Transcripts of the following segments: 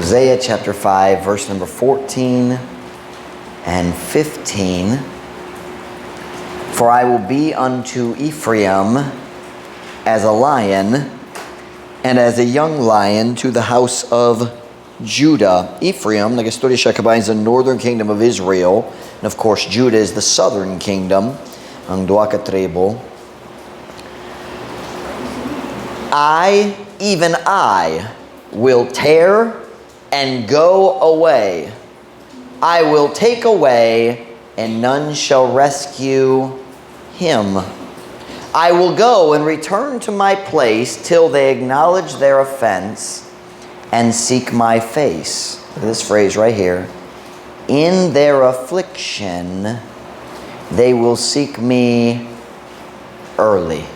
Hosea chapter 5, verse number 14 and 15. For I will be unto Ephraim as a lion, and as a young lion to the house of Judah. Ephraim, nag-istorya siya kabayan sa northern kingdom of Israel. And of course, Judah is the southern kingdom, ang duha ka tribo. Even I, will tear and go away. I will take away, and none shall rescue him. I will go and return to my place till they acknowledge their offense and seek my face. Look at this phrase right here. In their affliction, they will seek me early.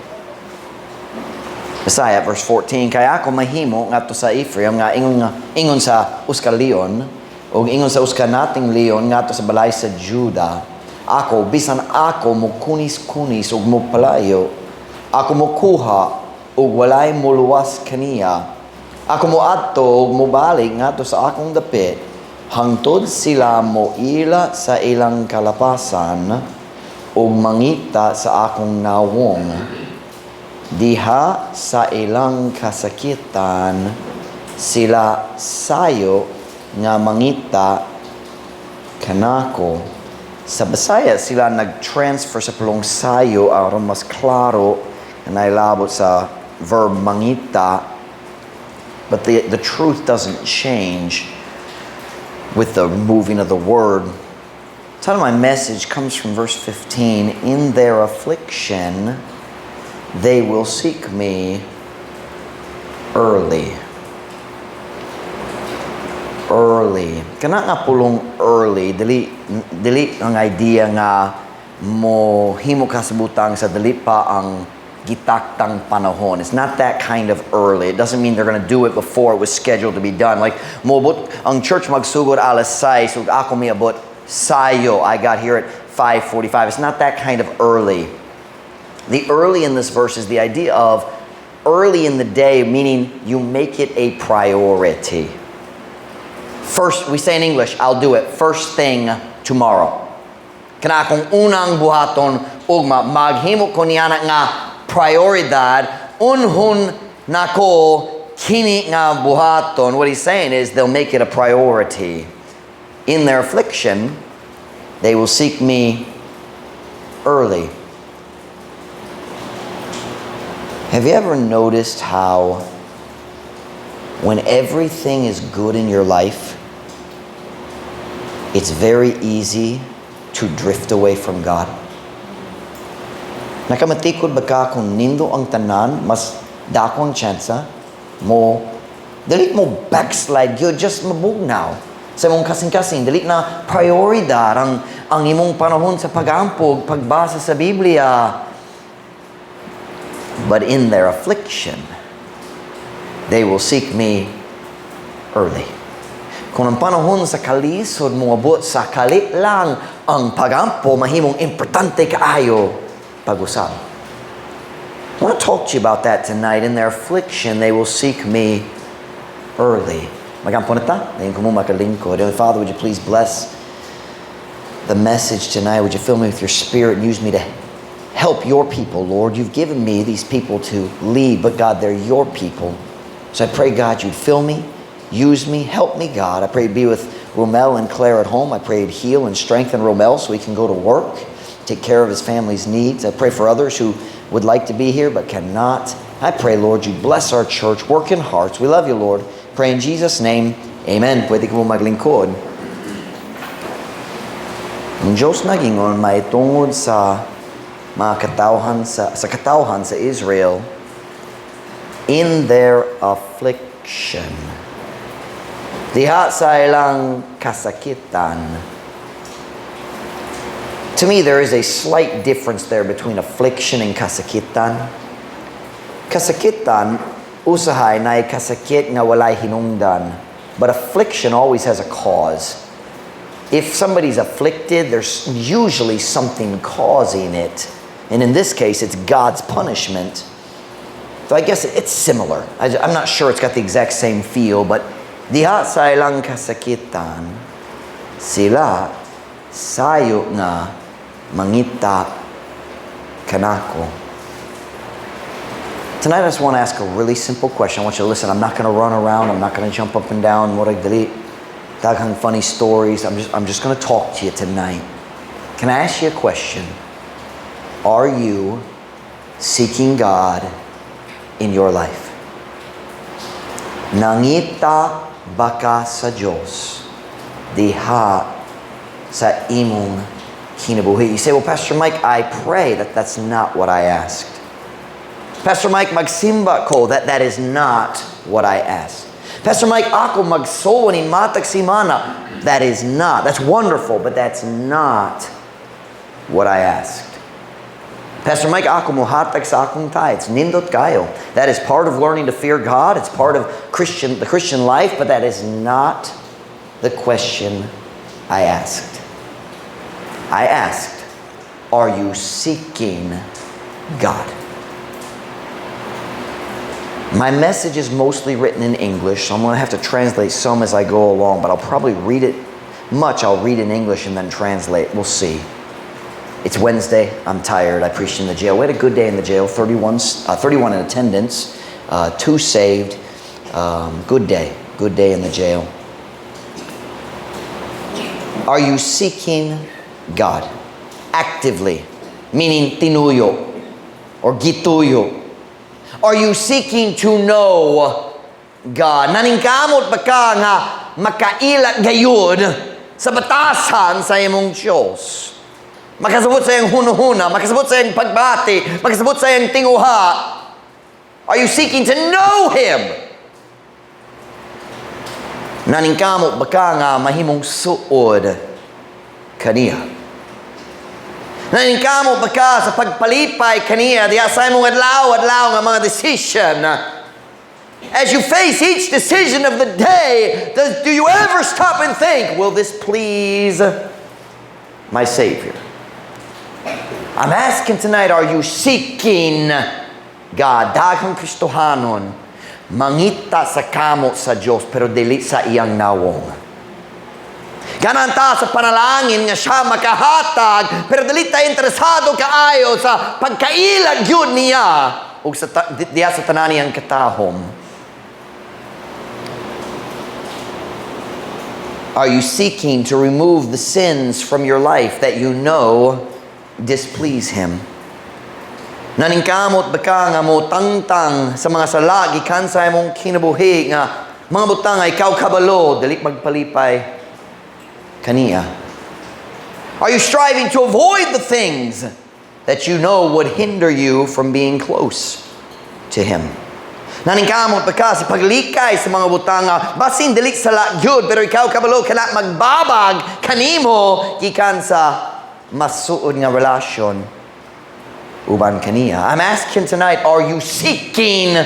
Messiah, verse 14, kaya ako mahimo ngadto sa Ephraim nga ingon sa uska leon o ingon sa uska nating leon ngadto sa balay sa Judah. Ako bisan ako mo kunis-kunis ug mo palayo. Ako mo kuha ug walay muluwas kaniya. Ako mo adto ug mo balik ngadto sa akong dapit hangtod sila mo ila sa ilang kalapasan ug mangita sa akong nawong. Diha sa ilang kasakitan sila sayo nga mangita kanako. Sa Bisaya sila nag-transfer sa pulong sayo aron mas klaro na nailabot sa verb mangita. But the truth doesn't change with the moving of the word. Part of my message comes from verse 15. In their affliction, they will seek me early. Early. Kana nga pulong early, dili ang idea nga mo himo kasabutang sa dili pa ang gitaktang panahon. It's not that kind of early. It doesn't mean they're going to do it before it was scheduled to be done. Like moabot ang church magsugod alas 6 ug ako miabot sayo. I got here at 5:45. It's not that kind of early. The early in this verse is the idea of early in the day, meaning you make it a priority. First, we say in English, I'll do it first thing tomorrow. Kana akong unang buhaton ugma maghimo ko niya nga prioridad unhun nako kini nga buhaton. What he's saying is they'll make it a priority. In their affliction, they will seek me early. Have you ever noticed how when everything is good in your life, it's very easy to drift away from God? Nakamatikod ba ka kung nindo ang tanan, mas dako ang tsansa mo, dili mo backslide, you just mabugnaw. Sa imong kasing-kasing, dili na prioridad ang imong panahon sa pag-ampog, pagbasa sa Biblia. But in their affliction, they will seek me early. Kung ang panahon sa kalisod mo abot sa kalit lang ang pagampo, mahimong importante kaayo pag-usap. I want to talk to you about that tonight. In their affliction, they will seek me early. Magampo na ta? Ngayon ko mo makalingkod. Father, would you please bless the message tonight? Would you fill me with your spirit and use me to help your people, Lord. You've given me these people to lead, but God, they're your people. So I pray, God, you'd fill me, use me, help me, God. I pray you'd be with Romel and Claire at home. I pray you'd heal and strengthen Romel so he can go to work, take care of his family's needs. I pray for others who would like to be here but cannot. I pray, Lord, you bless our church, work in hearts. We love you, Lord. Pray in Jesus' name, amen. Pwede ko maglingkod. Ang Diyos nagingon maitungod sa mga katawhan sa katawhan sa Israel in their affliction. Diha sa ilang kasakitan. To me, there is a slight difference there between affliction and kasakitan. Kasakitan, usahay na kasakit nga walay hinungdan. But affliction always has a cause. If somebody's afflicted, there's usually something causing it. And in this case, it's God's punishment. So I guess it's similar. I'm not sure it's got the exact same feel, but Diha sa ilang kasakitan, sila sayo nga mangita kanako. Tonight I just want to ask a really simple question. I want you to listen. I'm not going to run around. I'm not going to jump up and down. Murag dali. Daghang funny stories. I'm just going to talk to you tonight. Can I ask you a question? Are you seeking God in your life? Nangita baka sa Diyos diha sa imong kinabuhi. You say, well, Pastor Mike, I pray that that's not what I asked. Pastor Mike, magsimba ko, that is not what I asked. Pastor Mike, ako magsoon in matag simana. That is not. That's wonderful, but that's not what I asked. Pastor Mike, ako muhatag sa akong tithes. Nindot kayo. That is part of learning to fear God. It's part of the Christian life, but that is not the question I asked. I asked, are you seeking God? My message is mostly written in English, so I'm going to have to translate some as I go along, but I'll probably read it much. I'll read in English and then translate. We'll see. It's Wednesday. I'm tired. I preached in the jail. We had a good day in the jail. 31 in attendance, 2 saved. Good day. Good day in the jail. Are you seeking God actively? Meaning tinuyo or gituyo. Are you seeking to know God? Naningkamot ba ka nga makailat gayud sa batasan sa imong Diyos? Makasabot sa iyang hunuhuna, makasabot sa iyang pagbati, makasabot sa iyang tinguha. Are you seeking to know Him? Naningkamot ba ka nga mahimong suod kaniya? Naningkamot ba ka sa pagpalipay kaniya diya sa imong adlaw nga mga decision? As you face each decision of the day, do you ever stop and think, will this please my Savior? I'm asking tonight, are you seeking God? Daghang Kristohanon mangita sa kamot sa Diyos pero dili sa iyang nawong. Gananta sa panalangin nga siya makahatag pero dili ta interesado kaayo sa pagkailag yun niya o sa diya sa tanan niyang katahom. Are you seeking to remove the sins from your life that you know displease Him? Naningkamot ba ka nga mo tangtang sa mga sala gikan sa imong kinabuhi nga mga butang nga ikaw kabalo dili magpalipay kaniya? Are you striving to avoid the things that you know would hinder you from being close to Him? Naningkamot ba ka sa paglikay sa mga butang nga basin dili sala gyud pero ikaw kabalo kana magbabag kanimo gikan sa masuod nga relasyon uban kaniya? I'm asking tonight, are you seeking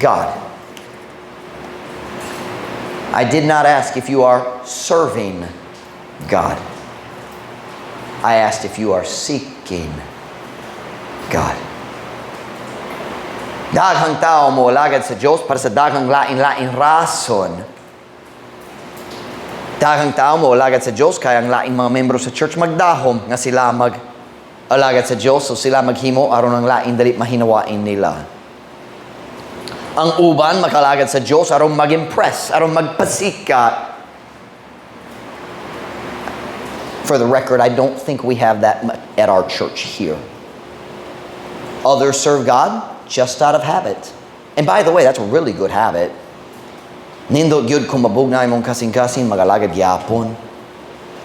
God? I did not ask if you are serving God. I asked if you are seeking God. Daghang tao mo lagad sa Diyos para sa daghang lain-lain rason. Daghang tao mo lagad sa Diyos kaya ang laing mga membro sa church magdahom nga sila alagad sa Diyos so sila maghimo aron ang lain dali mahinawain nila. Ang uban makalagad sa Diyos aron mag-impress, aron magpasikat. For the record, I don't think we have that at our church here. Others serve God just out of habit. And by the way, that's a really good habit. Nindot gyud kung mabugna imong kasing-kasing magalagad gyapon.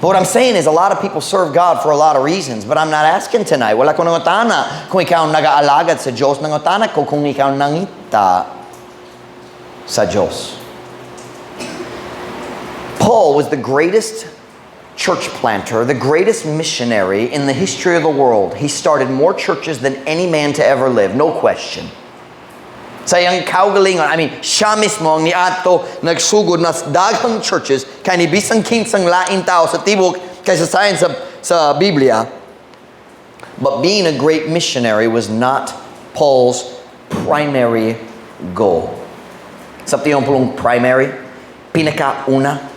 But what I'm saying is a lot of people serve God for a lot of reasons, but I'm not asking tonight. Wala ko nangutana kung ikaw nag-aalagad sa Diyos, nangutana ko kung ikaw nangita sa Diyos. Paul was the greatest church planter, the greatest missionary in the history of the world. He started more churches than any man to ever live, no question. Sa iyang kaugalingon, siya mismo ang niadto nagsugod na daghang churches kay ni bisang kinsang lain tao sa tibok kaysa sayon sa Biblia. But being a great missionary was not Paul's primary goal. Sa tiyong pulong primary, pinakauna.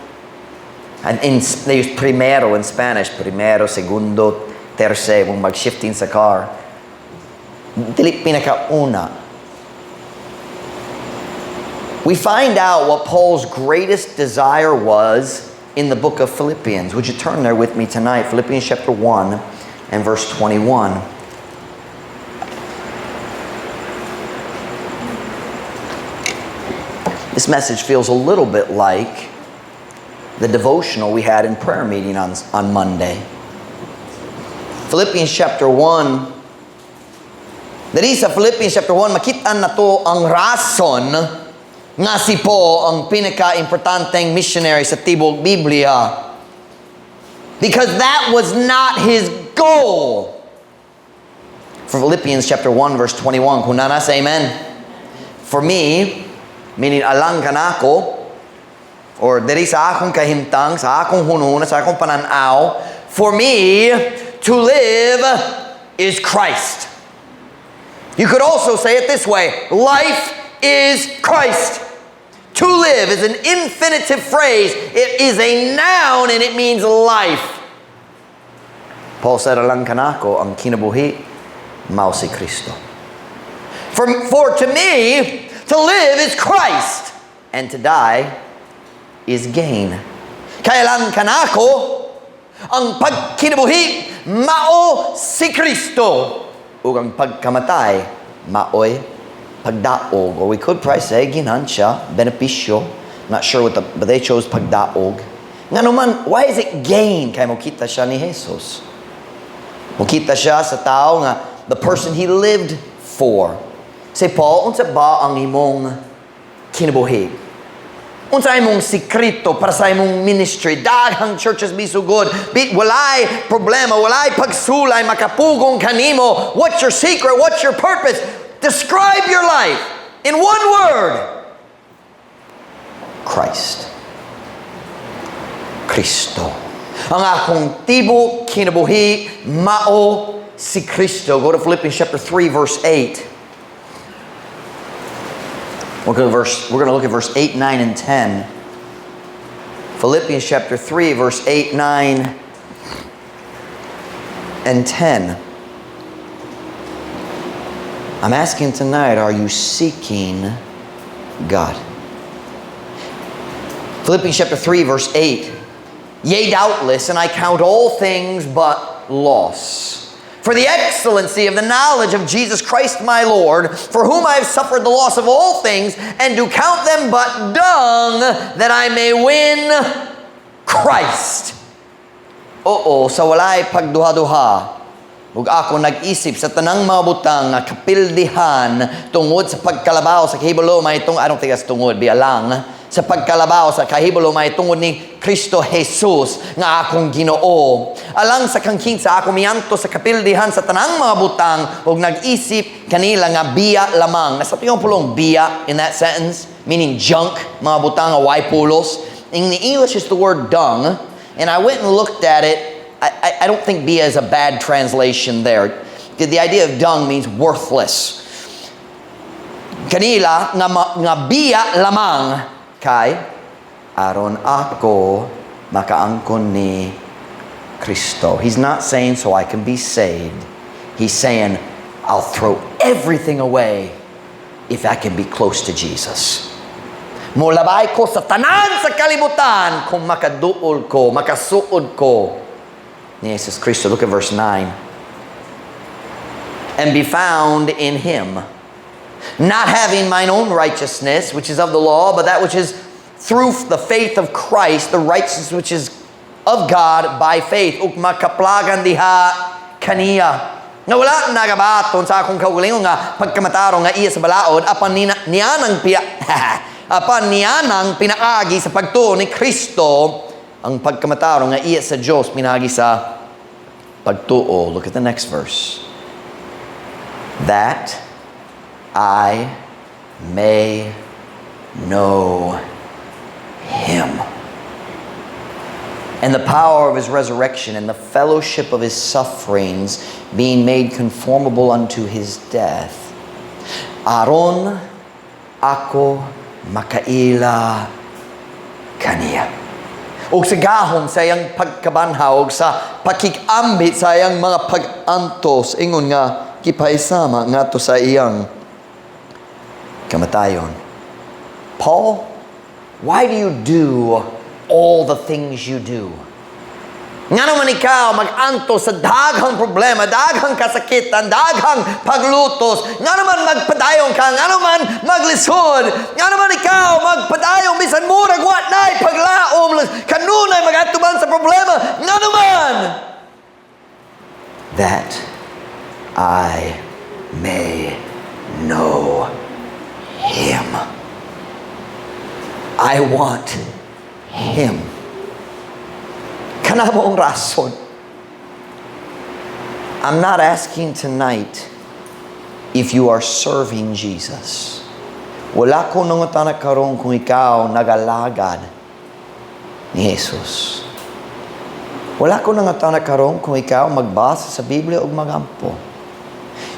And they use primero in Spanish. Primero, segundo, terce, kung mag-shifting sa car. Dili pinakauna. We find out what Paul's greatest desire was in the book of Philippians. Would you turn there with me tonight? Philippians chapter 1 and verse 21. This message feels a little bit like the devotional we had in prayer meeting on Monday. Philippians chapter 1. Dali sa Philippians chapter 1, makita na to ang rason nga si Paul ang pinaka-importanteng missionary sa Tibok Biblia. Because that was not his goal. For Philippians chapter 1 verse 21, kung nanas, amen. For me, meaning alang kanako, or diri sa akong kahimtang, sa akong hunhuna, sa akong pananaw, for me, to live is Christ. You could also say it this way, life is Christ. To live is an infinitive phrase. It is a noun and it means life. Paul said, alang kanako, ang kinabuhi, mao si Kristo. For to me, to live is Christ, and to die is gain. Kaya lang kanako, ang pagkinabuhi, mao si Kristo. Ug ang pagkamatay, maoy pagdaog. Or we could probably say, ginansya, benepisyo. Not sure what but they chose pagdaog. Nga naman, why is it gain? Kaya mukita siya ni Jesus. Mukita siya sa tao nga, the person he lived for. Say, Paul, unsa ba ang imong kinabuhi? Unsa imong sikrito para sa imong ministry? Daghang churches bisugod. Walay problema, walay pagsulay, makapugong kanimo. What's your secret? What's your purpose? Describe your life in one word. Christ. Kristo. Ang akong tibo kinabuhi mao si Kristo. Go to Philippians chapter 3 verse 8. We're going to look at verse 8, 9, and 10. Philippians chapter 3, verse 8, 9, and 10. I'm asking tonight, are you seeking God? Philippians chapter 3, verse 8. Yea, doubtless, and I count all things but loss, for the excellency of the knowledge of Jesus Christ my Lord, for whom I have suffered the loss of all things, and do count them but dung, that I may win Christ. Oo, sa walay pagduha-duha, ug ako nag-isip sa tanang mga butang nga kapildihan tungod sa pagkalabaw sa kahibalo may I don't think that's tungod, biya lang, sa pagkalabaw sa kahibalo may tungod ni Kristo Jesus nga akong Ginoo. Alang sa kangking sa ako miyanto sa kapildihan sa tanang mga butang ug nag-isip kanila nga biya lamang. Nasa tiyong pulong biya in that sentence, meaning junk, mga butang nga way pulos. In the English is the word dung, and I went and looked at it. I don't think biya is a bad translation there. The idea of dung means worthless. Kanila nga biya lamang kay aron ako makaangkon ni Kristo. He's not saying so I can be saved. He's saying I'll throw everything away if I can be close to Jesus. Mulabay ko sa tanan sa kalibutan kung makaduol ko, makasuod ko ni Jesus Kristo. Look at verse 9. And be found in Him, not having mine own righteousness, which is of the law, but that which is through the faith of Christ, the righteousness which is of God by faith. Ug makaplagan diha kaniya. Nga wala nagabaton sa akong kaugalingon nga pagkamataro nga iya sa balaod, apan niyanang pinaagi sa pagtuo ni Kristo, ang pagkamataro nga iya sa Diyos pinagi sa pagtuo. Look at the next verse. That I may know Him, and the power of His resurrection, and the fellowship of His sufferings, being made conformable unto His death. Aron ako makaila kaniya. O sa gahom sa iyang pagkabanhaw, sa pakikambit sa iyang mga pag-antos, ingon nga, kipaisama nga to sa iyang kamatayon. Paul, why do you do all the things you do? Nga naman ikaw mag-antos sa daghang problema, daghang kasakitan, daghang paglutos. Nga naman magpadayong ka, nga naman maglisod. Nga naman ikaw magpadayong bisan murag wat na'y paglaom, kanunay mag-atuban sa problema. Nga naman that I may know Him. I want Him. Kana mo ang rason. I'm not asking tonight if you are serving Jesus. Wala ko nangutan karon kung ikaw nagalagad ni Jesus. Wala ko nangutan karon kung ikaw magbasa sa Biblia o magampo.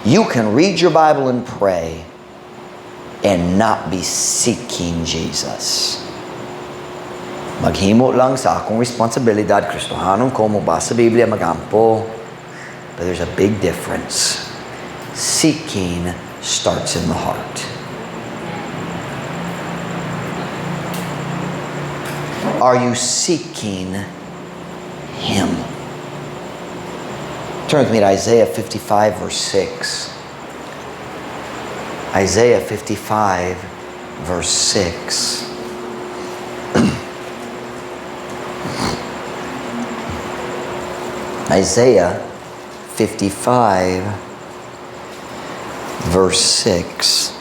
You can read your Bible and pray and not be seeking Jesus. Maghimo lang sa akong responsibilidad, Kristohanon ko, magbasa sa Biblia, magampo. But there's a big difference. Seeking starts in the heart. Are you seeking Him? Turn with me to Isaiah 55, verse 6. Isaiah 55, verse 6. Isaiah 55, verse 6.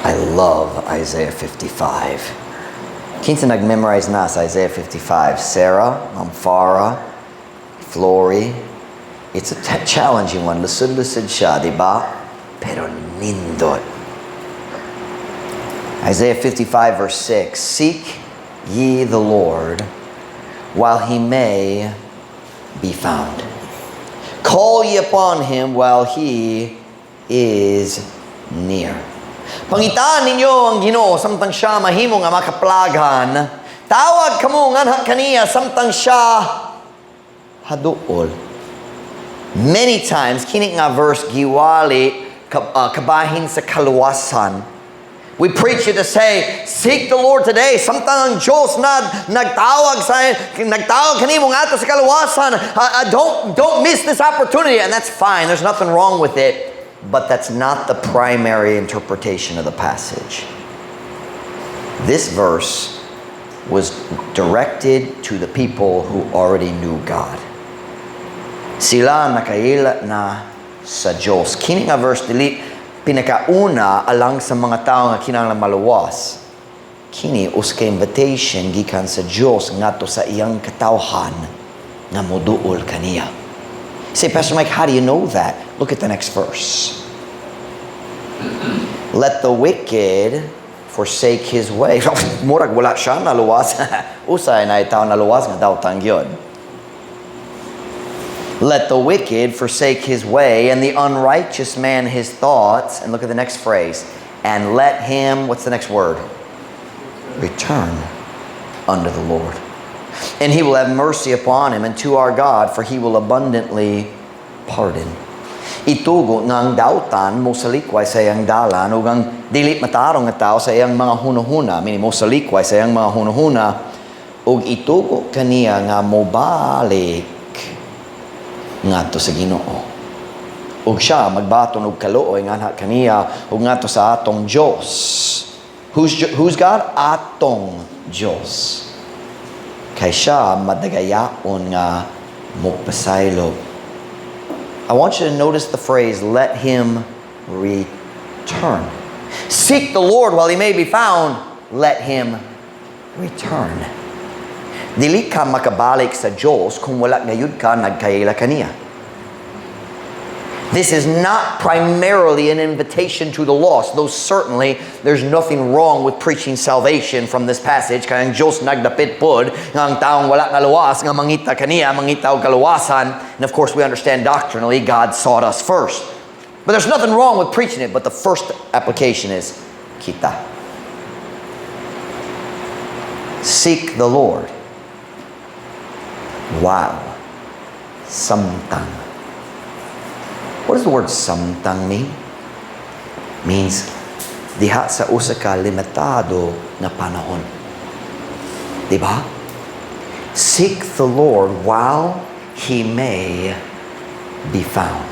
I love Isaiah 55. Kinsa nag-memorize na sa Isaiah 55? Sarah, Farah, Flory. It's a challenging one. Lusod-lusod siya, di ba? Pero nindot. Isaiah 55, verse 6. Seek ye the Lord while He may be found. Call ye upon Him while He is near. Pangitaan ninyo ang Ginoo samtang siya mahimo nga makaplaghan. Tawag kamo nga kaniya samtang siya haduol. Many times kini nga verse giwali kabahin sa kaluwasan. We preach you to say, seek the Lord today. Samtang ang Diyos nagtawag kanimo nga ato sa kaluwasan. Don't miss this opportunity. And that's fine. There's nothing wrong with it. But that's not the primary interpretation of the passage. This verse was directed to the people who already knew God. Sila nakaila na sa Diyos. Kini nga verse dili pinakauna alang sa mga tao nga kinahanglan maluwas. Kini uska invitation gikan sa Diyos ngadto sa iyang katawhan nga moduol kaniya. Say, Pastor Mike, how do you know that? Look at the next verse. Let the wicked forsake his way. Murag wala siya naluwas. Usay na itaw naluwas nga daw tangyod. Let the wicked forsake his way, and the unrighteous man his thoughts. And look at the next phrase. And let him, what's the next word? Return unto the Lord. And He will have mercy upon him, and to our God, for He will abundantly pardon. Itugo nga ang dautan mo salikway sa iyang dalan, ug ang dili matarong nga tao sa iyang mga hunahuna, meaning mo salikway sa iyang mga hunahuna, ug itugo kaniya nga mobalik ngadto sa Ginoo. Ug siya magbaton og kaluoy nga kaniya ug ngadto sa atong Dios. Who's God? Atong Dios. Kay siya madagayaon nga mugpasaylo. I want you to notice the phrase, let Him return. Seek the Lord while He may be found. Let Him return. Dili ka makabalik sa Diyos kung wala ngayud ka nagkaila kaniya. This is not primarily an invitation to the lost, though certainly there's nothing wrong with preaching salvation from this passage. Kaya ang Diyos nagdapit pod nga ang taong wala nga luwas nga mangita kaniya, mangita og kaluwasan. And of course we understand doctrinally God sought us first. But there's nothing wrong with preaching it, but the first application is kita. Seek the Lord. Wow. Samtang. What does the word samtang mean? Means diha sa usa ka limitado na panahon. Diba? Seek the Lord while He may be found.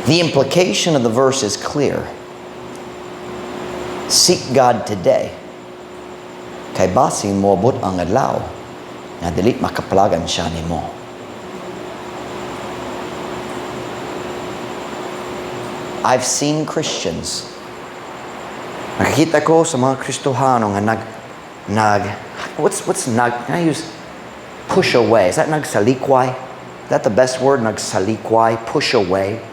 The implication of the verse is clear. Seek God today. Kay basin moabot ang adlaw nga dili makaplagan siya nimo. I've seen Christians. Nakikita ko sa mga Kristohano nga what's can I use push away? Is that nagsalikway? Is that the best word? Nagsalikway, push away.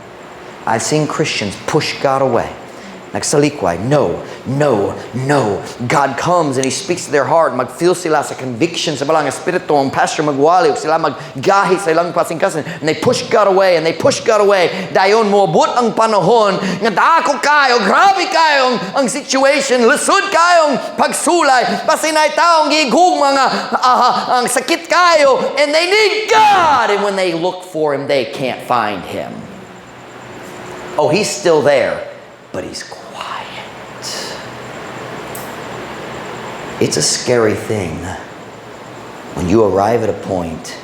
I've seen Christians push God away. Nagsalikway, no. God comes and He speaks to their heart. Mag-feel sila sa conviction sa balang espiritu. Ang pastor magwali, sila maggahi sa ilang pasingkasin. And they push God away, Dayon moabot ang panahon nga dako kayo, grabe kayo ang situation, lisod kayong pagsulay. Basinay taong gigug mga ang sakit kayo, and they need God. And when they look for Him, they can't find Him. Oh, He's still there, but He's quiet. It's a scary thing when you arrive at a point,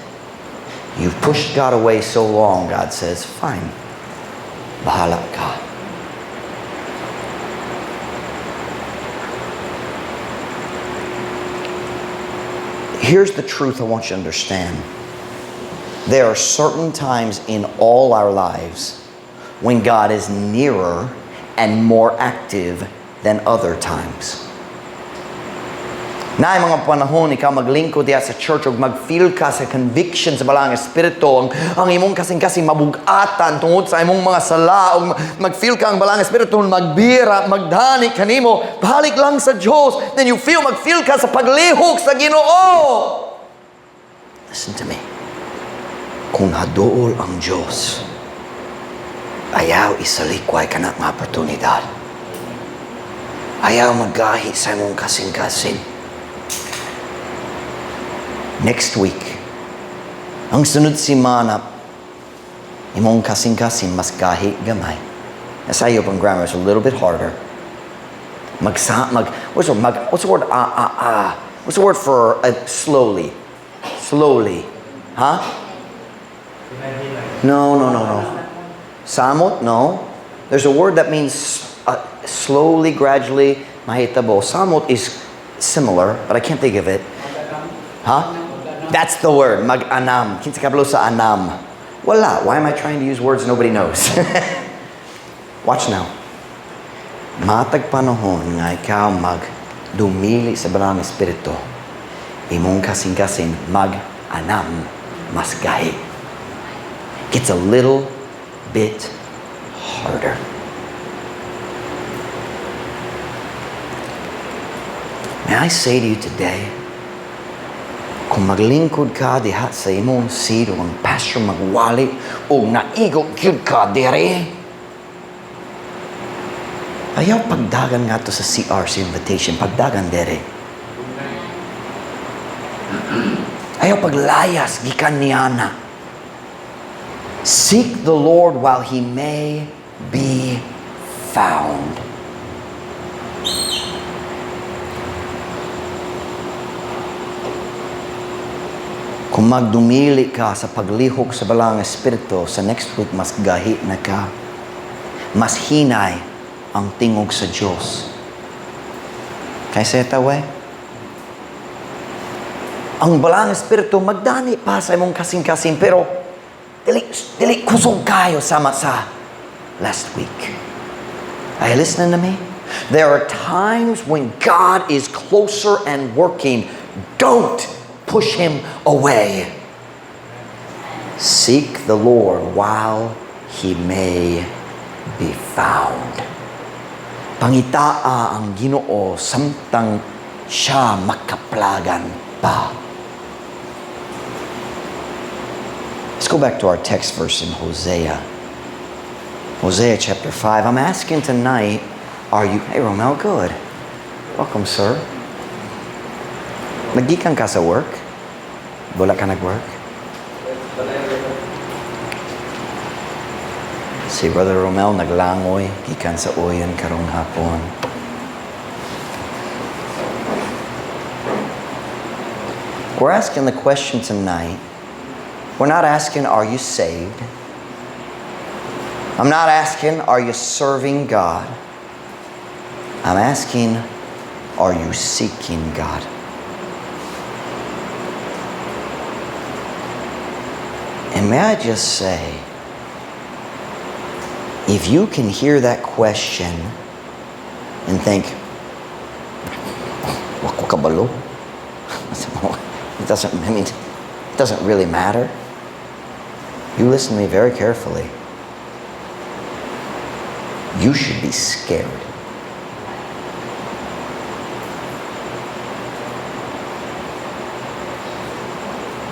you've pushed God away so long, God says, fine, bahala ka. Here's the truth I want you to understand. There are certain times in all our lives when God is nearer and more active than other times. Na mga panahon ikaw maglingkod diya sa church ug mag-feel ka sa conviction sa balang espiritu ang imong kasing-kasing mabugatan tungod sa imong mga sala ug mag-feel ka ang balang espiritu magbira magdani kanimo balik lang sa Dios, then you mag-feel ka sa paglihok sa Ginoo. Listen to me. Kung haduol ang Dios, ayaw isalikway ka na nga oportunidad. Ayaw magahi sa imong kasing-kasing. Next week, ang sunod simana, imong kasing-kasing mas gahi gamay. Sa iyo pang grammar is a little bit harder. What's the word? What's the word for slowly? Slowly. Huh? No. Samot? No. There's a word that means slowly, gradually, mahitabo. Samot is similar, but I can't think of it. Huh? That's the word. Mag-anam. Kinsa kabalo sa anam. Wala. Why am I trying to use words nobody knows? Watch now. Matag panahon nga ikaw mag-dumili sa balang espiritu. Imong kasing-kasing mag-anam mas gahi. It's a little bit harder. May I say to you today, kung maglingkod ka diha sa imong seat o ang pastor magwali o naigog yun ka dire, ayaw pagdagan nga to sa CR sa invitation, pagdagan dire. Ayaw paglayas gikan niyana. Seek the Lord while He may be found. Kung magdumili ka sa paglihok sa balang espiritu, sa next week mas gahi na ka. Mas hinay ang tingog sa Diyos. Can I say it that way? Ang balang espiritu magdani pa sa imong kasing-kasing, pero dili kusog kayo sama sa last week. Are you listening to me? There are times when God is closer and working. Don't push Him away. Seek the Lord while He may be found. Pangitaa ang Ginoo samtang siya makaplagan pa. Let's go back to our text verse in Hosea. Hosea chapter 5. I'm asking tonight, hey Romel, good. Welcome, sir. Nagikan ka sa work? Wala ka nag-work? Si Brother Romel naglangoy, gikan sa uyan karong hapon. We're asking the question tonight. We're not asking, are you saved? I'm not asking, are you serving God? I'm asking, are you seeking God? And may I just say, if you can hear that question and think, wako kabalo? It doesn't really matter. You listen to me very carefully. You should be scared.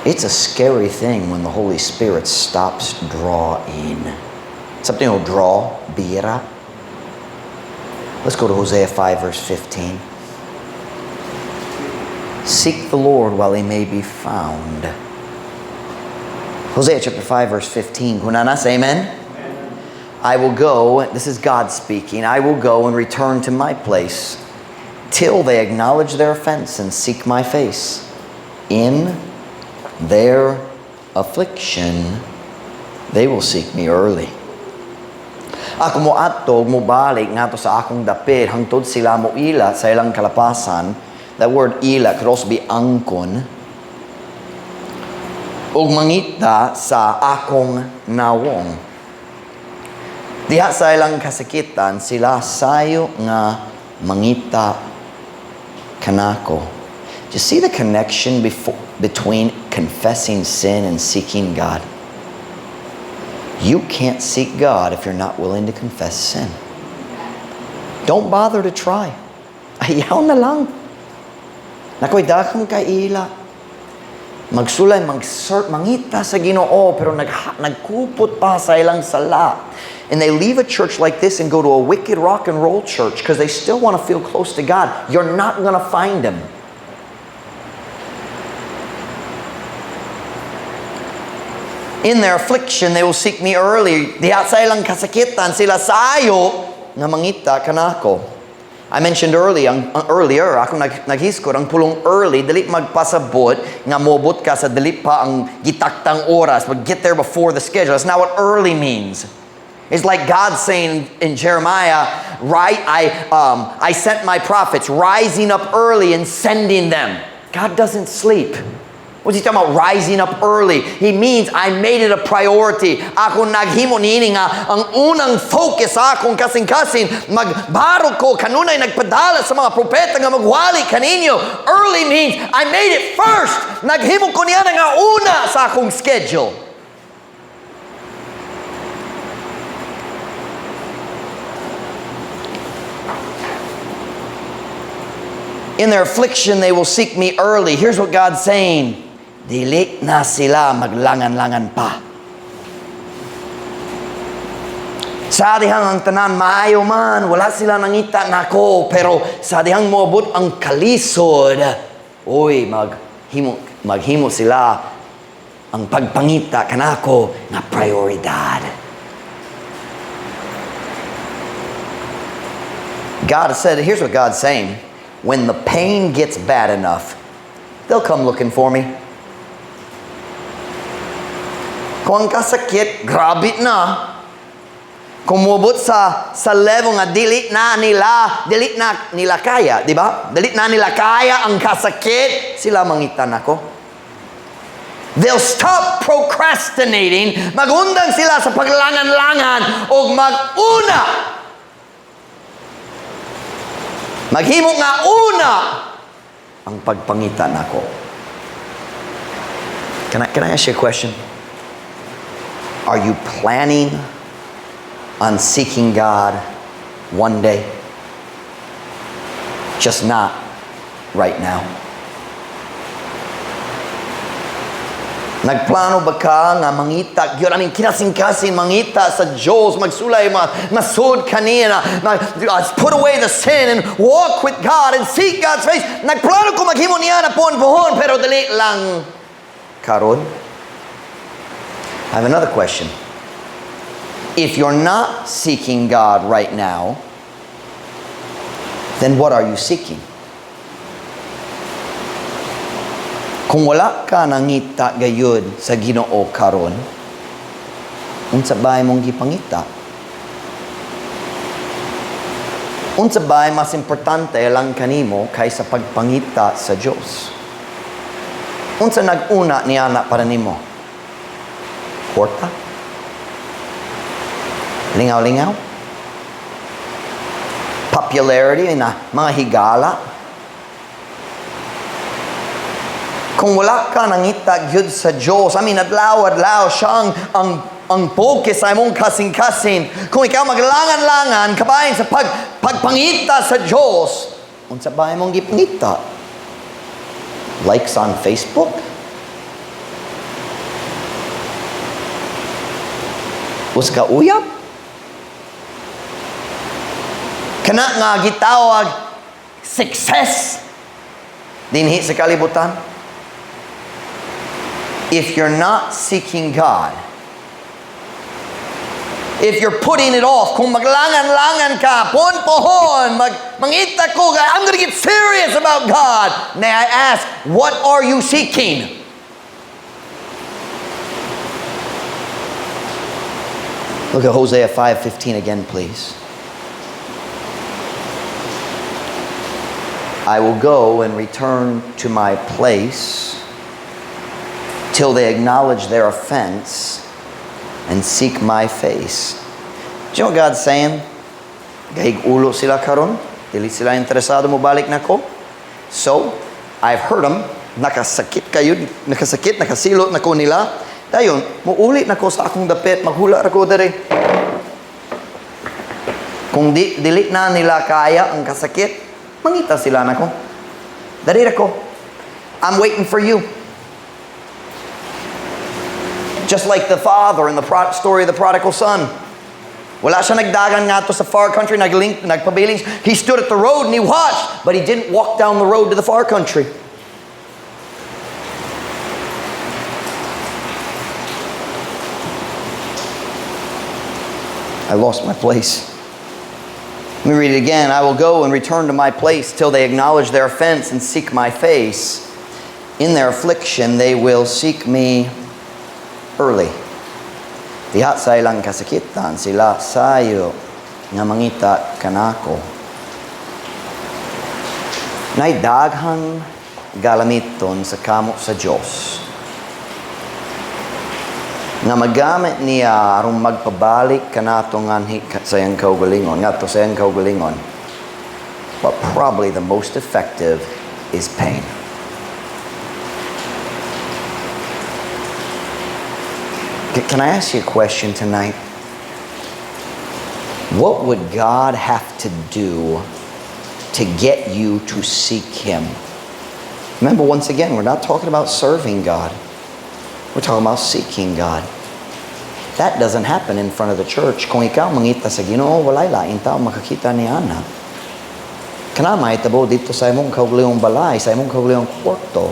It's a scary thing when the Holy Spirit stops drawing. Something will draw, bira. Let's go to Hosea 5 verse 15. Seek the Lord while He may be found. Hosea chapter 5 verse 15. Kunanas, amen? I will go, this is God speaking, I will go and return to my place till they acknowledge their offense and seek my face. In their affliction, they will seek me early. Ako mo atog mo balik nga to sa akong dapit hangtod sila mo ila sa ilang kalapasan. That word ila could also be angkon. Ug mangita sa akong nawong. Diha sa ilang kasakitan sila sayo nga mangita kanako. Do you see the connection between confessing sin and seeking God? You can't seek God if you're not willing to confess sin. Don't bother to try. Ayaw na lang. Nakoy dakang kaila. Magsulay, mangita sa Ginoo, pero nagkupot pa sa ilang sala. And they leave a church like this and go to a wicked rock and roll church because they still want to feel close to God. You're not going to find Him. In their affliction, they will seek me early. Diha sa ilang kasakitan, sila sayo nga mangita kanako. I mentioned earlier, ako naghiskor, ang pulong early, dili magpasabot, nga mobot ka sa dili pa ang gitaktang oras, but get there before the schedule. That's not what early means. It's like God saying in Jeremiah, right? I sent my prophets, rising up early and sending them. God doesn't sleep. What's He talking about rising up early? He means I made it a priority. Ako naghimo niini nga ang unang focus sa akong kasing-kasing magbarog ko kanunay nagpadala sa mga propeta nga magwali kaninyo. Early means I made it first. Naghimo ko niya nga una sa akong schedule. In their affliction, they will seek me early. Here's what God's saying. Dili na sila maglangan-langan pa. Sa dihang ang tanan maayo man, wala sila nangita nako, pero sa dihang moabot ang kalisod, oy, maghimo sila ang pagpangita kanako na prioridad. God said, here's what God's saying. When the pain gets bad enough, they'll come looking for me. Kung ang kasakit, grabe na. Kumubot sa level nga dili na nila kaya, di ba? Dili na nila kaya ang kasakit, sila mangitan ako. They'll stop procrastinating, magundang sila sa paglangan-langan o maguna. Maghimo nga una ang pagpangitan ako. Can I ask you a question? Are you planning on seeking God one day? Just not right now. Nagplano ba ka nga mangita? Yun, kinasing-kasing mangita sa Diyos, magsulay, masod kanina, put away the sin and walk with God and seek God's face. Nagplano ko maghimo niya na pohon, pero dali lang karon. I have another question. If you're not seeking God right now, then what are you seeking? Kung wala ka nangita gayud sa Ginoo karon, unsa bay mong gipangita? Unsa bay mas importante lang kanimo kaysa pagpangita sa Dios? Unsa nag-una niya na para nimo? Kwarta? Lingaw-lingaw? Popularity na mga higala? Kung wala ka nangita gyud sa Dios, adlaw-adlaw siya ang focus ay mong kasing-kasing. Kung ikaw maglangan-langan kabayan sa pagpangita sa Dios, unsa ba mong gipangita? Likes on Facebook? Uska uyab? Kana nga gitawag success dinhi sa kalibutan? If you're not seeking God, if you're putting it off, kung maglangan-langan ka, pohon, mangita ko, I'm going to get serious about God. May I ask, what are you seeking? Look at Hosea 5:15 again, please. I will go and return to my place till they acknowledge their offense and seek my face. Do you know what God's saying? Gahig ulo sila karon, dili sila interesado mo balik nako. So, I've heard them, nakasakit, nakasilot nako nila. Dayon, muulit nako sa akong dapit, maghula ako dere. Kung dili na nila kaya ang kasakit, mangita sila nako. Dari ako. I'm waiting for you. Just like the father in the story of the prodigal son. Wala siya nagdagan nga to sa far country, nagpabiling. He stood at the road and he watched, but he didn't walk down the road to the far country. I lost my place. Let me read it again. I will go and return to my place till they acknowledge their offense and seek my face. In their affliction, they will seek me early. Diha sa ilang kasakitan, sila sayo nga mangita kanako. Nay daghang galamiton sa kamo sa Dios. Nga magamit niya aron magpabalik kanato nganhi sa iyang kaugalingon, ngadto sa iyang kaugalingon. But probably the most effective is pain. Can I ask you a question tonight? What would God have to do to get you to seek Him? Remember, once again, we're not talking about serving God. We're talking about seeking God. That doesn't happen in front of the church. Kung ikaw mangita sa Ginoo, walay lain tao makakita ni Ana. Kana mahitabo dito sa imong kaugalingong balay, sa imong kaugalingong kwarto.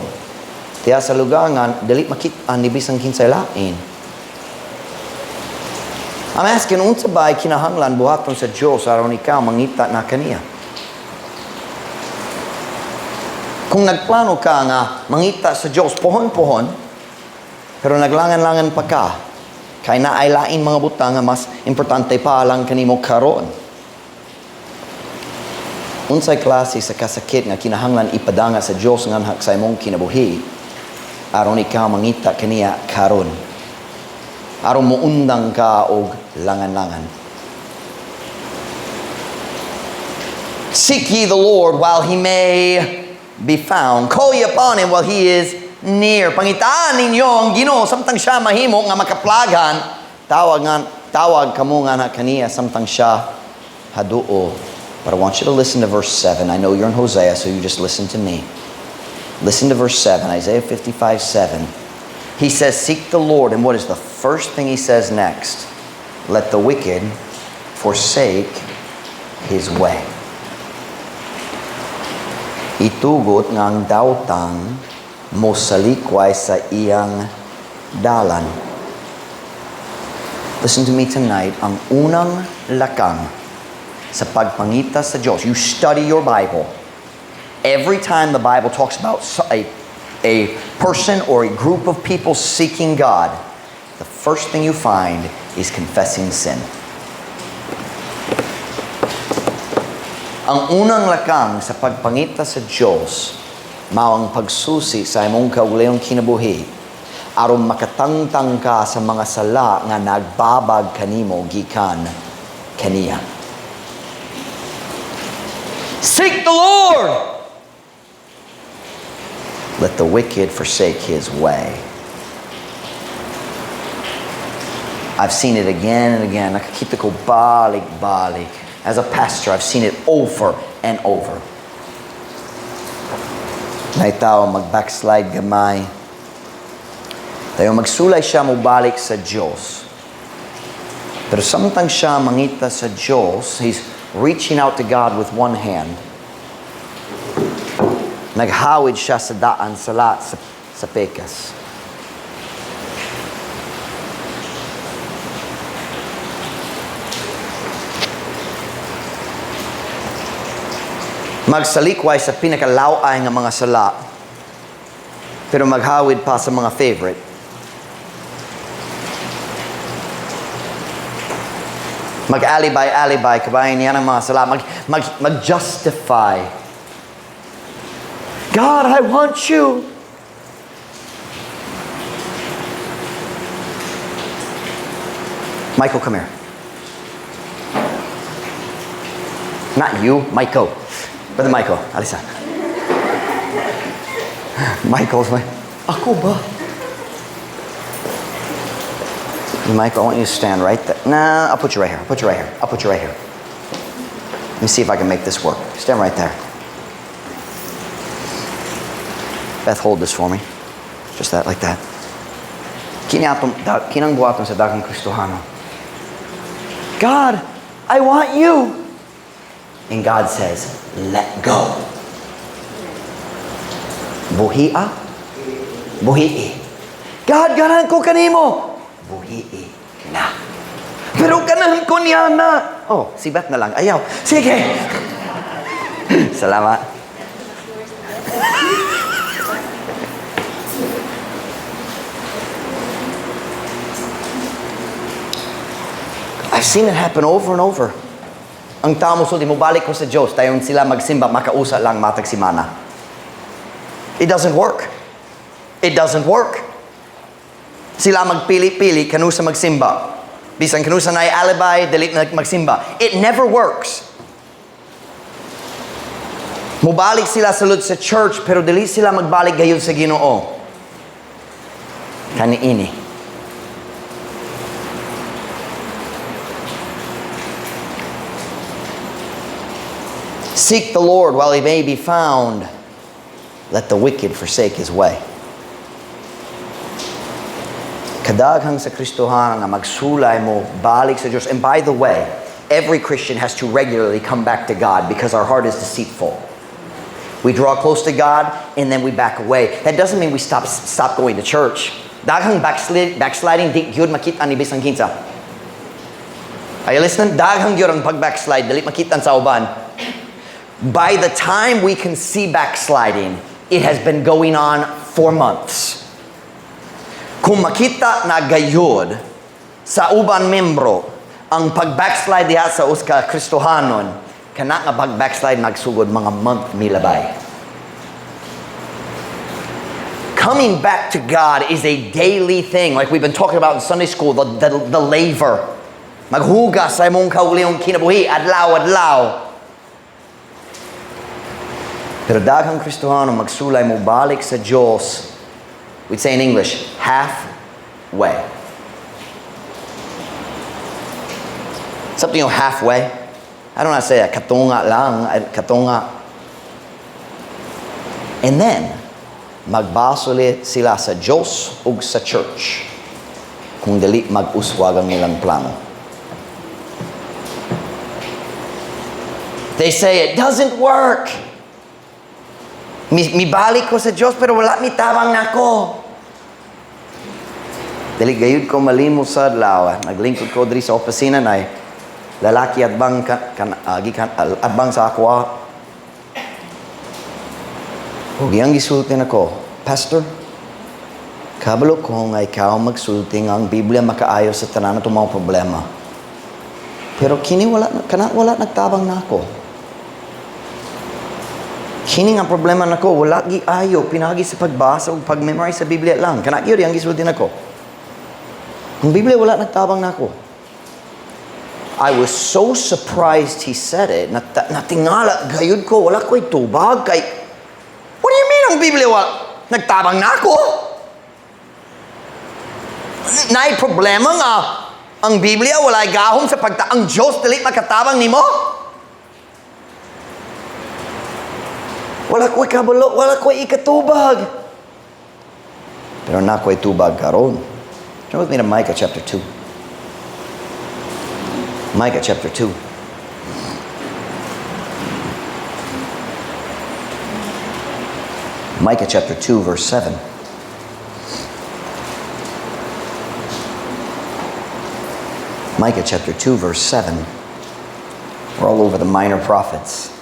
Tiya sa lugar nga, dali makita ni bisang kinsay lain. I'm asking, unsa ba kinahanglan buhaton sa Dios aron ikaw mangita na kaniya? Kung nagplano ka nga mangita sa Dios pohon-pohon, pero naglangan-langan pa ka, kay na ay lain mga butang nga mas importante pa lang kanimo karon. Unsay klase sa kasakit nga kinahanglan ipadanga sa Dios nganha sa imong kinabuhi aron ikaw mangita kaniya karon? Aron muundang ka og langan-langan. Seek ye the Lord while He may be found. Call ye upon Him while He is near. Pangitaan ninyo ang Ginoo samtang siya mahimo nga makaplagan. Tawag kamo nga na kaniya samtang siya haduo. But I want you to listen to verse 7. I know you're in Hosea, so you just listen to me. Listen to verse 7, Isaiah 55:7. He says, seek the Lord. And what is the first thing he says next? Let the wicked forsake his way. Itugot nga ang daotang mosalikway sa iyang dalan. Listen to me tonight. Ang unang lakang sa pagpangita sa Diyos. You study your Bible. Every time the Bible talks about a person or a group of people seeking God, the first thing you find is confessing sin. Ang unang lakang sa pagpangita sa Diyos, mao ang pagsusi sa imong kaugalingong kinabuhi, aron makatangtang ka sa mga sala nga nagbabag kanimo gikan kaniya. Seek the Lord! Let the wicked forsake his way. I've seen it again and again. Nakakita ko balik-balik. As a pastor, I've seen it over and over. May tao mag-backslide gamay. Tayo magsulay siya mubalik sa Diyos. Pero samtang siya mangita sa Diyos, he's reaching out to God with one hand. Naghawid siya sa daan sa pekas. Magsalikway sa pinakalaway ng mga sala, pero maghawid pa sa mga favorite. Mag-alibay, kabayan niya ng mga sala. Mag-justify. God, I want you. Michael, come here. Not you, Michael. Brother Michael, alisa. Michael's like, ako ba? Michael, I want you to stand right there. Nah, I'll put you right here. I'll put you right here. Let me see if I can make this work. Stand right there. Beth, hold this for me. Just that, like that. Kinang buhaton sa dagang Kristohano. God, I want you. And God says, let go. Buhia? Buhii. God, ganahan ko kanimo. Buhii na. Pero ganahan ko niya na. Oh, si Beth na lang. Ayaw. Sige. Salamat. I've seen it happen over and over. Ang tao mo sulti, mubalik ko sa Diyos, tayon sila magsimba, makausa lang matag simana. It doesn't work. It doesn't work. Sila magpili-pili, kanusa magsimba. Bisan kanusa na alibay, delete na magsimba. It never works. Mubalik sila sulod sa church, pero dili sila magbalik gayon sa Ginoo. Kaniini. Seek the Lord while he may be found. Let the wicked forsake his way. Kadaghang sa Kristohan nga magsulay mo balik sa Diyos. And by the way, every Christian has to regularly come back to God because our heart is deceitful. We draw close to God and then we back away. That doesn't mean we stop going to church. Daghang backsliding di gyud makita ni bisang kinsa. Are you listening? Daghang gyud ang pag-backslide dili makita sa uban. By the time we can see backsliding, it has been going on for months. Kung makita na gayud sa uban membro ang pag-backslide diha sa uska Kristohanon, kana nga pag-backslide magsugod mga month milabay. Coming back to God is a daily thing, like we've been talking about in Sunday school, the laver. Maghugas sa imong kaugalingong kinabuhi, adlaw-adlaw. Pero daghang Kristohano magsulay mo balik sa Diyos. We'd say in English, halfway. Something halfway. I don't want to say katunga lang, katunga. And then, magbaso sila sa Diyos ug sa church kung dili mag-uswag ang ilang plano. They say, it doesn't work. Mibalik ko sa Diyos pero wala mitabang na ako. Dili gayud ko malimos sa adlaw. Naglingkod ko diri sa opisina na lalaki adbang adbang sa ako. Ug yang gisultin ako, Pastor, kabalo ko nga ikaw magsulti nga ang Biblia makaayo sa tanan natong mga problema. Pero kini wala nagtabang na ako. Kini nga problema nako wala gi ayo pinagi sa pagbasa ug pag-memorize sa Biblia lang. Kana gyud yang gisulti nako. Ang Biblia wala nagtabang na ako. I was so surprised he said it. Natingala gayud ko wala ko'y tubag kay. What do you mean ang Biblia wala nagtabang na ako? Naay problema nga ang Biblia wala gahom sa ang Diyos dili makatabang nimo? Wala ko'y kabalo, wala ko'y ikatubag. Pero na ko'y tubag karon. Turn with me to Micah chapter 2. Micah chapter 2. Micah chapter 2 verse 7. Micah chapter 2 verse 7. We're all over the minor prophets.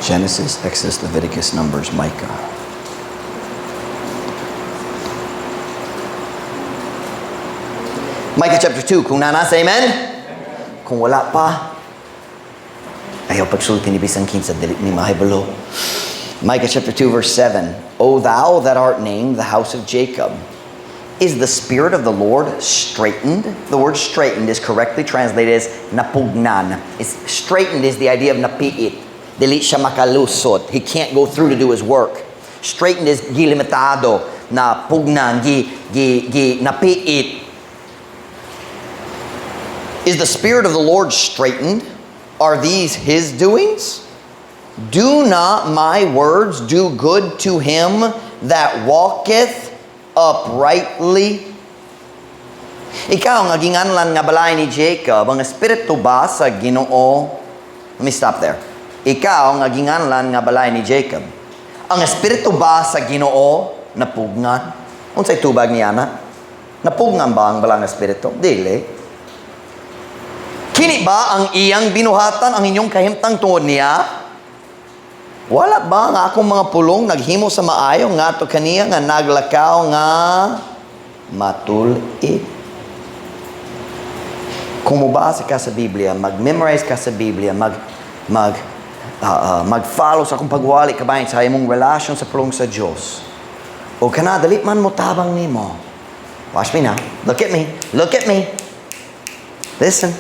Genesis, Exodus, Leviticus, Numbers, Micah. Micah chapter 2. Kung nanasa, amen? Kung wala pa, ayaw pagsulti ni bisang kinsa dili ni mahibalo. Micah chapter 2 verse 7. O thou that art named the house of Jacob, is the spirit of the Lord straightened? The word straightened is correctly translated as napugnan. Straightened is the idea of napiit. Dili siya makalusot. He can't go through to do his work. Straightened is gilimitado, na pugnan, napiit. Is the Spirit of the Lord straightened? Are these His doings? Do not my words do good to him that walketh uprightly? Ikaw nga ginganlan nga balay ni Jacob, ang espiritu ba sa Ginoo? Let me stop there. Ikaw nga ginganlan nga balay ni Jacob. Ang espiritu ba sa Ginoo napugnan? Unsay tubag niya na? Napugnan ba ang balang espiritu? Dili. Kini ba ang iyang binuhatan ang inyong kahimtang tungod niya? Wala ba nga akong mga pulong naghimo sa maayo nga to kaniya nga naglakaw nga matulid? Kung mubasa ka sa Biblia, mag-memorize ka sa Biblia, mag-follow sa akong pagwali kabayan sa imong relasyon sa pulong sa Diyos. O kana dali man mo tabang nimo. Watch me now. Look at me. Look at me. Listen.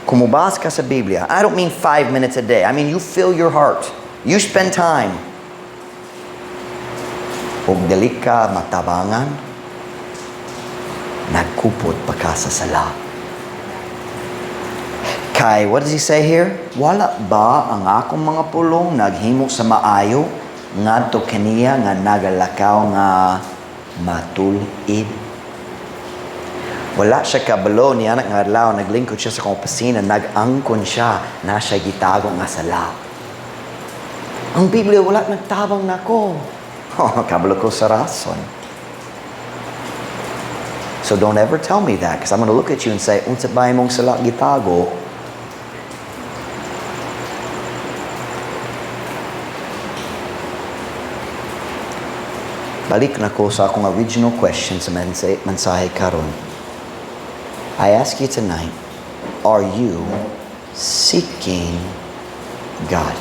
Kung mubasa ka sa Biblia, I don't mean 5 minutes a day. I mean you fill your heart. You spend time. Og dali ka matabangan, nagkupot pa ka sa sala. Kay, what does he say here? Wala ba ang akong mga pulong naghimo sa maayo ngadto kaniya nga nagalakaw nga matulid? Wala siya kabalo niya nga adlaw naglingkod siya sa opisina, nag-angkon siya na siya gitago nga sala. Ang Biblia wala nagtabang nako. Oh, kabalo ko sa rason. So don't ever tell me that because I'm going to look at you and say, unsa ba imong sala gitago? Balik na ko sa akong original question sa mensahe karon. I ask you tonight, are you seeking God?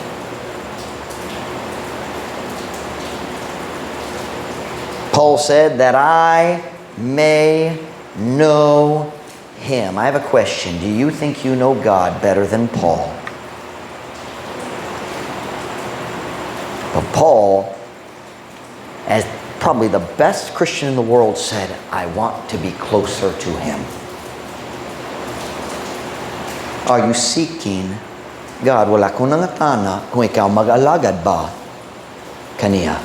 Paul said that I may know Him. I have a question. Do you think you know God better than Paul? But Paul, as probably the best Christian in the world, said, I want to be closer to Him. Are you seeking God, wala ko nangatana kung ikaw mag-alagad ba kaniya.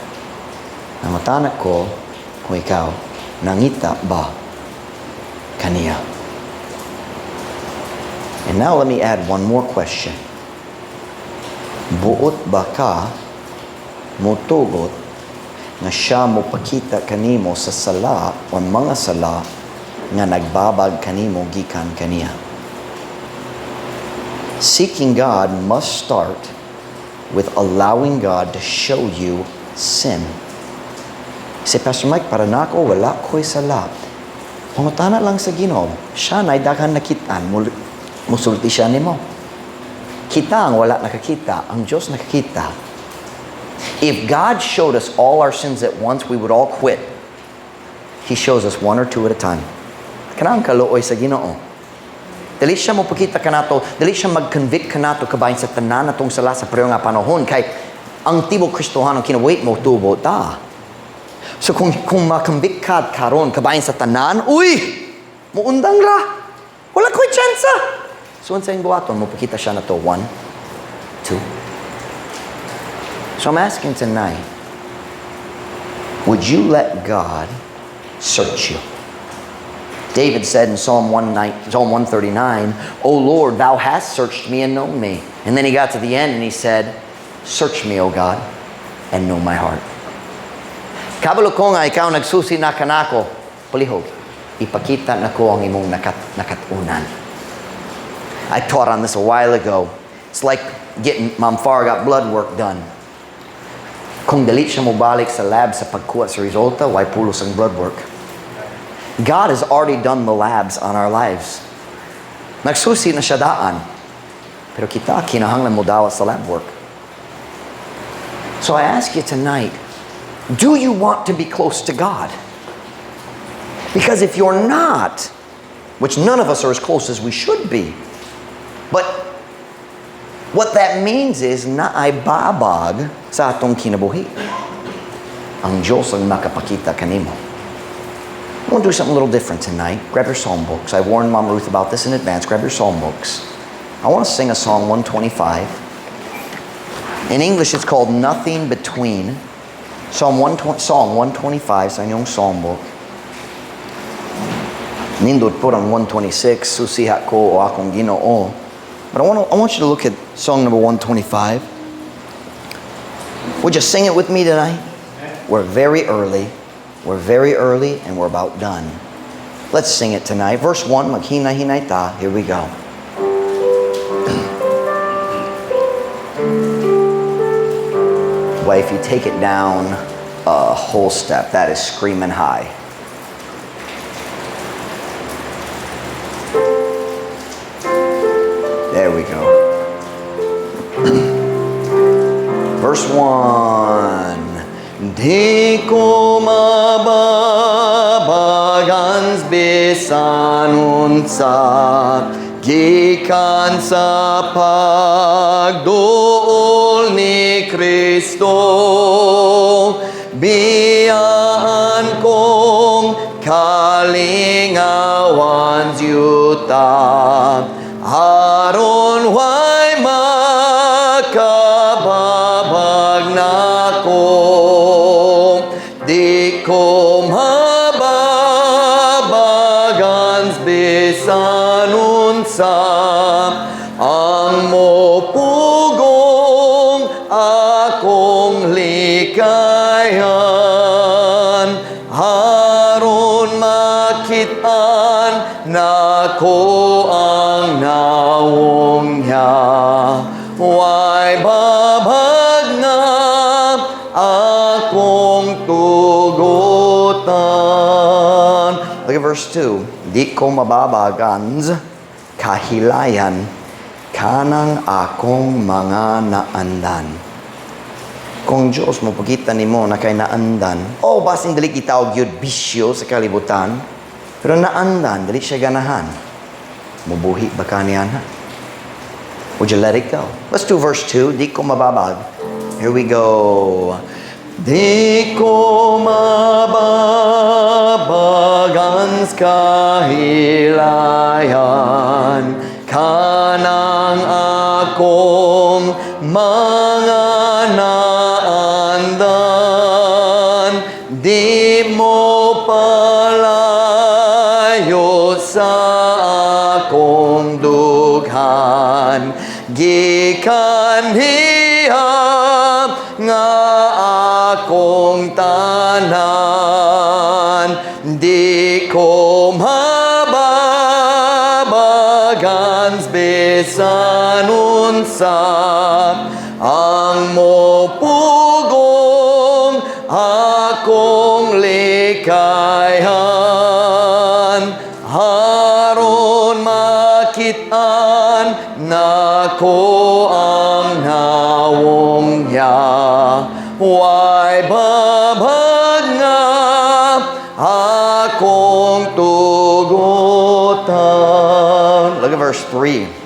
Nangatana ko kung ikaw nangita ba kaniya. And now let me add one more question. Buot ba ka mutugot nga siya mo pakita kanimo sa sala o mga sala nga nagbabag kanimo gikan kaniya? Seeking God must start with allowing God to show you sin. Si Pastor Mike, para na ako, wala ko'y sala. Pangutana lang sa Ginoo, siya na'y daghan nakitaan, musulti siya nimo. Kita ang wala nakakita, ang Diyos nakakita. If God showed us all our sins at once, we would all quit. He shows us one or two at a time. Kanang kaluoy sa Ginoo. Dali siya mo pakita kanato, dali siya mag-convict kanato kabahin sa tanan natong sala sa pareho nga panahon kay ang tibo Kristohano kinawait mo tubo ta. So kung ma-convict ka karon kabahin sa tanan, uy, muundang ra. Wala ko'y tsansa. So unsay buhaton mo pakita siya na to 1, 2. So I'm asking tonight, would you let God search you? David said in Psalm 139, O Lord, thou hast searched me and known me. And then he got to the end and he said, search me, O God, and know my heart. Kabalo ko nga ikaw nagsusi na kanako, palihog, ipakita na ko ang imong nakatunan. I taught on this a while ago. It's like getting Ma'am Farr got blood work done. Kung dali siya mo balik sa lab sa pagkuha sa resulta, why pulos ang blood work? God has already done the labs on our lives. Nagsusi na siya daan. Pero kita, kinahanglan mo daw sa lab work. So I ask you tonight, do you want to be close to God? Because if you're not, which none of us are as close as we should be, but what that means is na ay babag sa atong kinabuhi. Ang Diyos ang nakapakita kanimo. I want to do something a little different tonight. Grab your psalm books. I warned Mom Ruth about this in advance. Grab your psalm books. I want to sing a song 125. In English, it's called Nothing Between. Song 125 sa inyong psalm book. Nindot po ang 126, susiha ko o akong Ginoo. But I want you to look at song number 125. Would you sing it with me tonight? We're very early and we're about done. Let's sing it tonight. Verse 1, maghinay-hinay ta. Here we go. Well, if you take it down a whole step, that is screaming high. There we go. Verse 1. Di ko mababagan bisan unsa gikan sa pagduol ni Kristo. Biyaan kong kalingawan yuta aron way makababag nako. Di ko mababagan bisan unsa ang mopugong akong likayan aron makitaan nako ang nawong niya. Way babag na akong tugutan. Look at verse 2. Di ko mababagan kahilayan kanang akong mga naandan. Kung Diyos mo pagkita ni mo na kay naandan, basin dali kitawag yun bisyo sa kalibutan, pero naandan, dali siya ganahan. Mubuhi ba ka niyan ha? Would you let it go? Let's do verse 2. Di ko mababag. Here we go. Di ko mababagan kahilayan kanang akong mga naandan, di mo palayo sa akong dughan, gikan hiyap nga akong tanan, di ko mababagan bisan unsa ang mopugong akong likayan, haron makitaan nako ang nawong niya, way babag nga akong tugutan. Look at verse 3.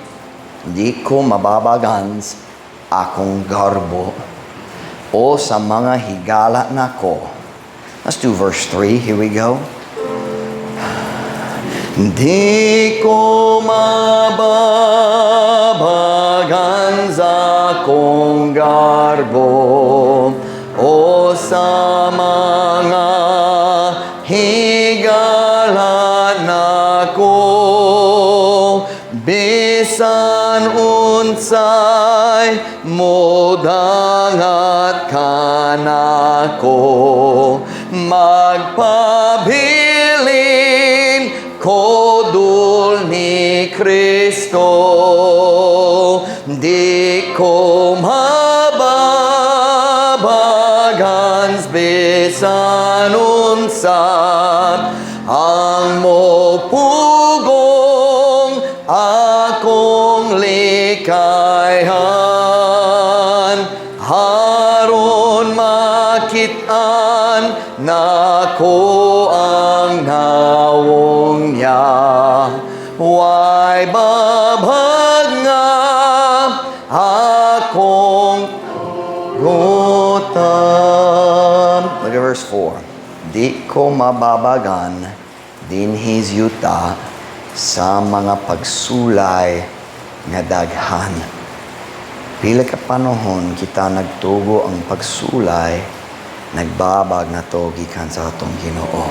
Di ko mababagans akong garbo o sa mga higala nako. Let's do verse 3. Here we go. Di ko mababagans akong garbo o sa mga higala nako, bisan unsay modangat kanako, magpabilin kodul ni Kristo, di ko mababagans bisan unsa ang mopugong akong likayan, haron makitaan nako ang nawong niya, way babag nga akong tugutan. Look at verse 4. Di ko mababagan dinhis yuta sa mga pagsulay nga daghan. Pila ka panahon kita nagtugo ang pagsulay, nagbabag na to gikan sa atong Ginoo.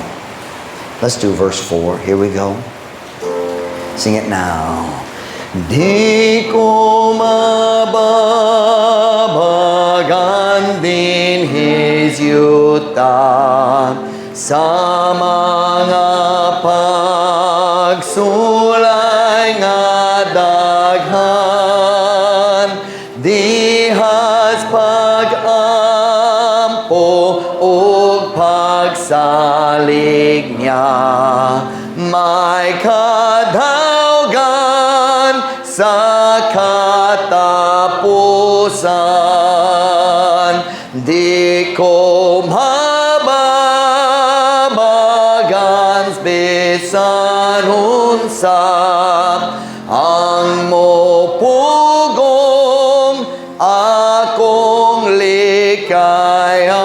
Let's do verse 4. Here we go. Sing it now. Di ko mababagan dinhis yuta sa mga pagsulay nga daghan, dihas pagampo ug pagsalig niya, may kadawgan sa katapusan, di ko mababagans bisan unsa ang mopugong akong likayan,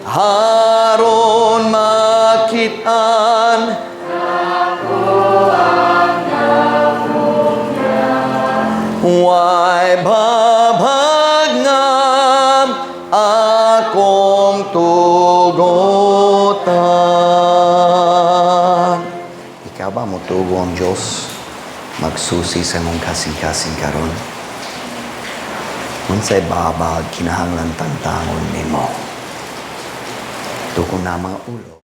haron makitaan way babag nga akong tugutan. Ikaw ba mo tugo ang Diyos? Magsusi sa mong kasing-kasing karon. Unsay babag kinahanglan tantangon nimo. Tukong na mga ulo.